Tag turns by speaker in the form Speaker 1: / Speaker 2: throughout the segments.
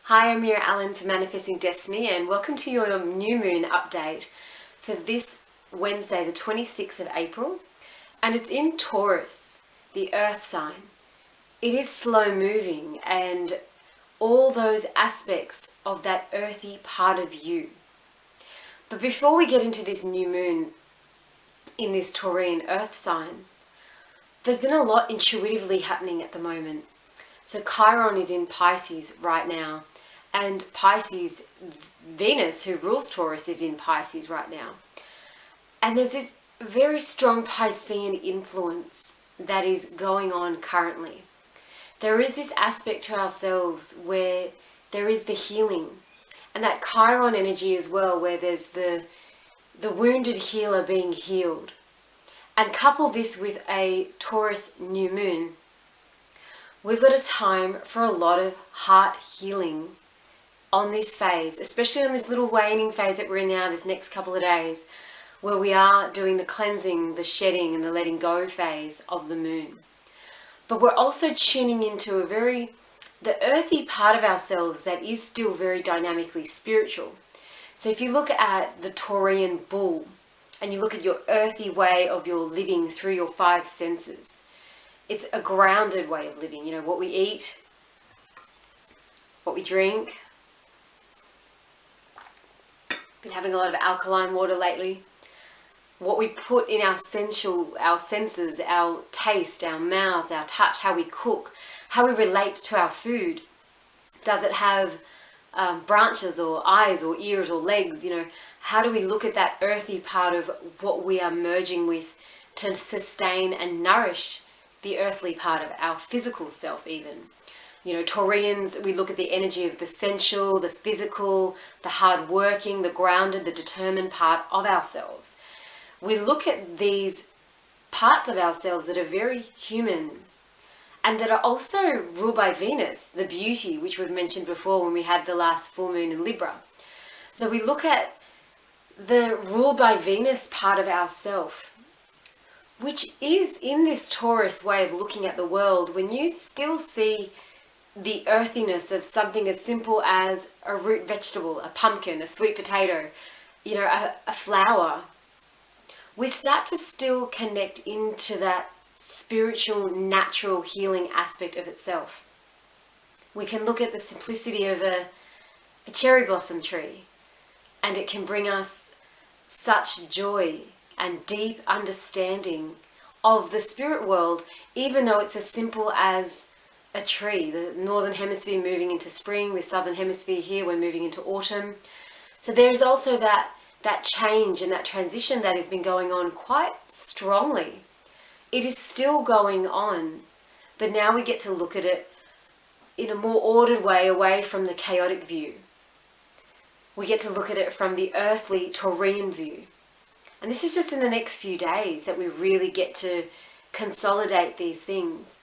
Speaker 1: Hi, I'm Meera Allen for Manifesting Destiny, and welcome to your new moon update for this Wednesday, the 26th of April, and it's in Taurus, the earth sign. It is slow moving and all those aspects of that earthy part of you. But before we get into this new moon in this Taurian earth sign, there's been a lot intuitively happening at the moment. So Chiron is in Pisces right now, and Pisces, Venus, who rules Taurus, is in Pisces right now. And there's this very strong Piscean influence that is going on currently. There is this aspect to ourselves where there is the healing, and that Chiron energy as well, where there's the wounded healer being healed. And couple this with a Taurus new moon, we've got a time for a lot of heart healing on this phase, especially on this little waning phase that we're in now, this next couple of days, where we are doing the cleansing, the shedding, and the letting go phase of the moon. But we're also tuning into the earthy part of ourselves that is still very dynamically spiritual. So if you look at the Taurian bull, and you look at your earthy way of your living through your five senses, it's a grounded way of living. You know, what we eat, what we drink. Been having a lot of alkaline water lately. What we put in our senses, our taste, our mouth, our touch, how we cook, how we relate to our food. Does it have branches or eyes or ears or legs? You know, how do we look at that earthy part of what we are merging with to sustain and nourish the earthly part of our physical self even? You know, Taurians, we look at the energy of the sensual, the physical, the hard-working, the grounded, the determined part of ourselves. We look at these parts of ourselves that are very human and that are also ruled by Venus, the beauty, which we've mentioned before when we had the last full moon in Libra. So we look at the ruled by Venus part of ourself, which is in this Taurus way of looking at the world, when you still see the earthiness of something as simple as a root vegetable, a pumpkin, a sweet potato, you know, a flower, we start to still connect into that spiritual, natural healing aspect of itself. We can look at the simplicity of a cherry blossom tree, and it can bring us such joy and deep understanding of the spirit world, even though it's as simple as a tree. The northern hemisphere moving into spring, the southern hemisphere here, we're moving into autumn. So there's also that change and that transition that has been going on quite strongly. It is still going on, but now we get to look at it in a more ordered way, away from the chaotic view. We get to look at it from the earthly Taurian view. And this is just in the next few days that we really get to consolidate these things.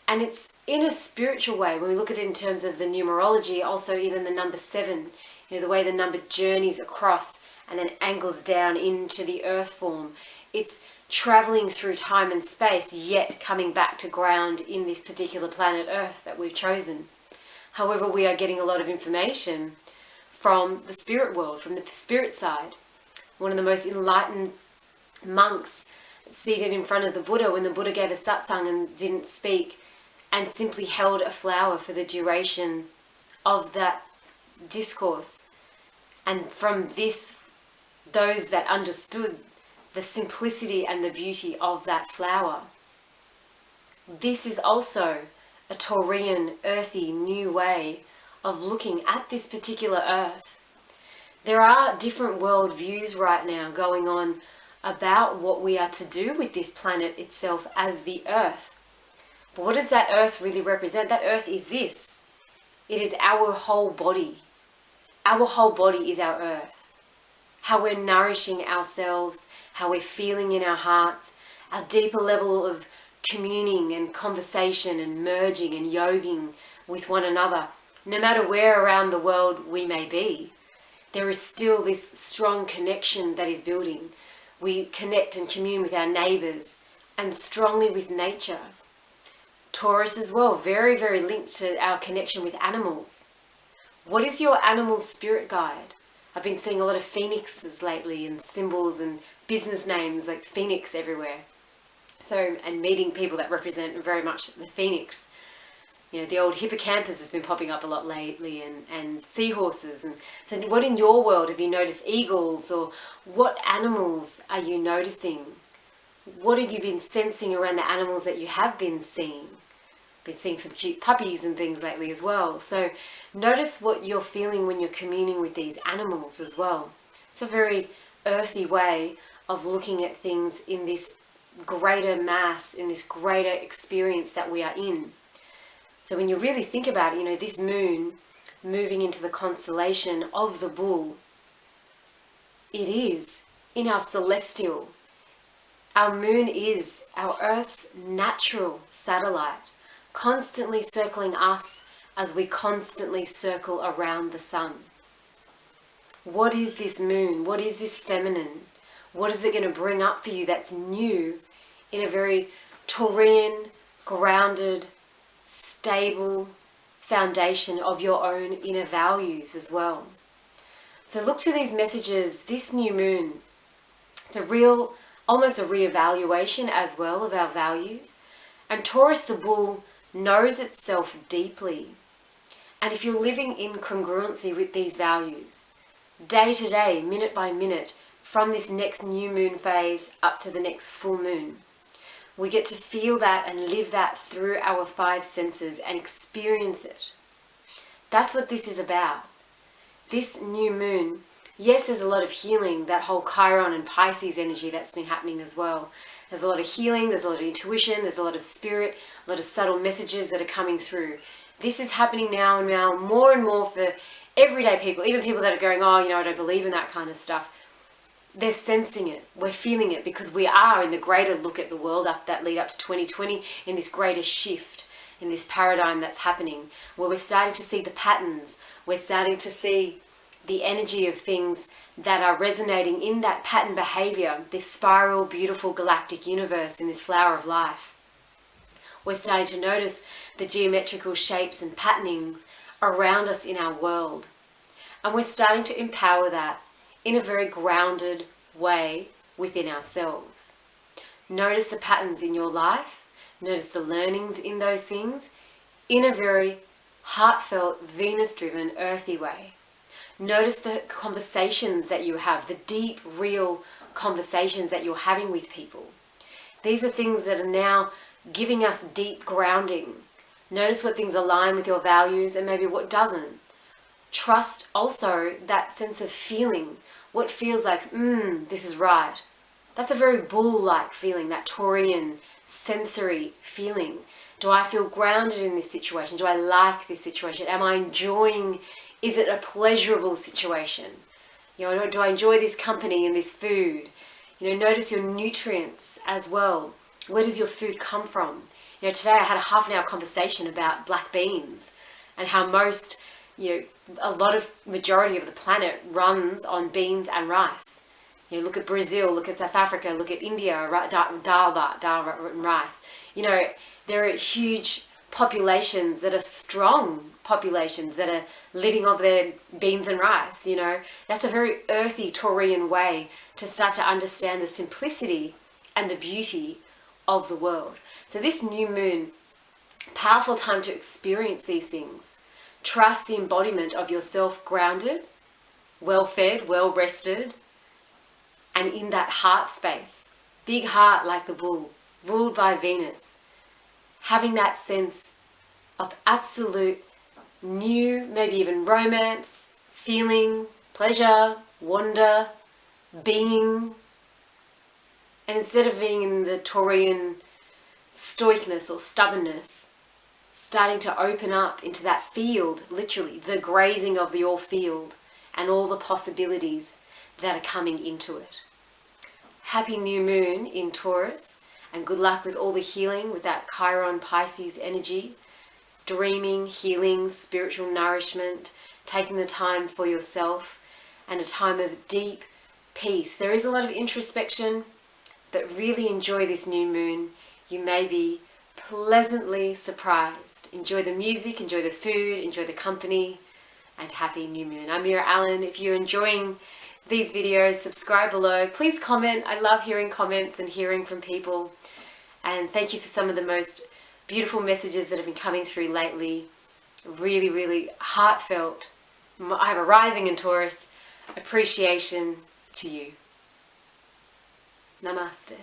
Speaker 1: And it's in a spiritual way, when we look at it in terms of the numerology, also even the number 7, you know, the way the number journeys across and then angles down into the earth form. It's traveling through time and space, yet coming back to ground in this particular planet Earth that we've chosen. However, we are getting a lot of information from the spirit world, from the spirit side. One of the most enlightened monks seated in front of the Buddha when the Buddha gave a satsang and didn't speak, and simply held a flower for the duration of that discourse. And from this, those that understood the simplicity and the beauty of that flower. This is also a Taurian, earthy, new way of looking at this particular earth. There are different world views right now going on about what we are to do with this planet itself as the earth. But what does that earth really represent? That earth is this. It is our whole body. Our whole body is our earth. How we're nourishing ourselves, how we're feeling in our hearts, our deeper level of communing and conversation and merging and yoging with one another. No matter where around the world we may be, there is still this strong connection that is building. We connect and commune with our neighbours and strongly with nature. Taurus as well, very, very linked to our connection with animals. What is your animal spirit guide? I've been seeing a lot of phoenixes lately and symbols and business names like phoenix everywhere. So, and meeting people that represent very much the phoenix. You know, the old hippocampus has been popping up a lot lately, and seahorses. And so what in your world have you noticed? Eagles, or what animals are you noticing? What have you been sensing around the animals that you have been seeing? Been seeing some cute puppies and things lately as well. So notice what you're feeling when you're communing with these animals as well. It's a very earthy way of looking at things in this greater mass, in this greater experience that we are in. So when you really think about it, you know, this moon moving into the constellation of the bull, it is in our celestial. Our moon is our Earth's natural satellite, constantly circling us as we constantly circle around the sun. What is this moon? What is this feminine? What is it going to bring up for you that's new in a very Taurian, grounded, stable foundation of your own inner values as well? So look to these messages, this new moon. It's a real, almost a reevaluation as well of our values. And Taurus the bull knows itself deeply. And if you're living in congruency with these values, day to day, minute by minute, from this next new moon phase up to the next full moon, we get to feel that and live that through our 5 senses and experience it. That's what this is about. This new moon, yes, there's a lot of healing, that whole Chiron and Pisces energy that's been happening as well. There's a lot of healing, there's a lot of intuition, there's a lot of spirit, a lot of subtle messages that are coming through. This is happening now and now more and more for everyday people, even people that are going, oh, you know, I don't believe in that kind of stuff. They're sensing it, we're feeling it, because we are in the greater look at the world up that lead up to 2020, in this greater shift, in this paradigm that's happening, where we're starting to see the patterns, we're starting to see the energy of things that are resonating in that pattern behavior, this spiral, beautiful galactic universe in this flower of life. We're starting to notice the geometrical shapes and patternings around us in our world. And we're starting to empower that in a very grounded way within ourselves. Notice the patterns in your life, notice the learnings in those things in a very heartfelt, Venus-driven, earthy way. Notice the conversations that you have, the deep, real conversations that you're having with people. These are things that are now giving us deep grounding. Notice what things align with your values and maybe what doesn't. Trust also that sense of feeling, what feels like, this is right. That's a very bull-like feeling, that Taurian sensory feeling. Do I feel grounded in this situation? Do I like this situation? Am I enjoying, is it a pleasurable situation? You know, do I enjoy this company and this food? You know, notice your nutrients as well. Where does your food come from? You know, today I had a half an hour conversation about black beans and how most, you know, a lot of majority of the planet runs on beans and rice. You know, look at Brazil, look at South Africa, look at India, dal and rice. You know, there are huge populations that are strong populations that are living off their beans and rice, you know. That's a very earthy Taurian way to start to understand the simplicity and the beauty of the world. So this new moon, powerful time to experience these things. Trust the embodiment of yourself grounded, well-fed, well-rested, and in that heart space. Big heart like the bull, ruled by Venus. Having that sense of absolute new, maybe even romance, feeling, pleasure, wonder, being. And instead of being in the Taurian stoicness or stubbornness, starting to open up into that field, literally, the grazing of your field and all the possibilities that are coming into it. Happy new moon in Taurus, and good luck with all the healing with that Chiron Pisces energy, dreaming, healing, spiritual nourishment, taking the time for yourself, and a time of deep peace. There is a lot of introspection, but really enjoy this new moon. You may be pleasantly surprised. Enjoy the music, enjoy the food, enjoy the company, and happy new moon. I'm Meera Allen. If you're enjoying these videos, subscribe below. Please comment. I love hearing comments and hearing from people. And thank you for some of the most beautiful messages that have been coming through lately. Really, really heartfelt. I have a rising in Taurus. Appreciation to you. Namaste.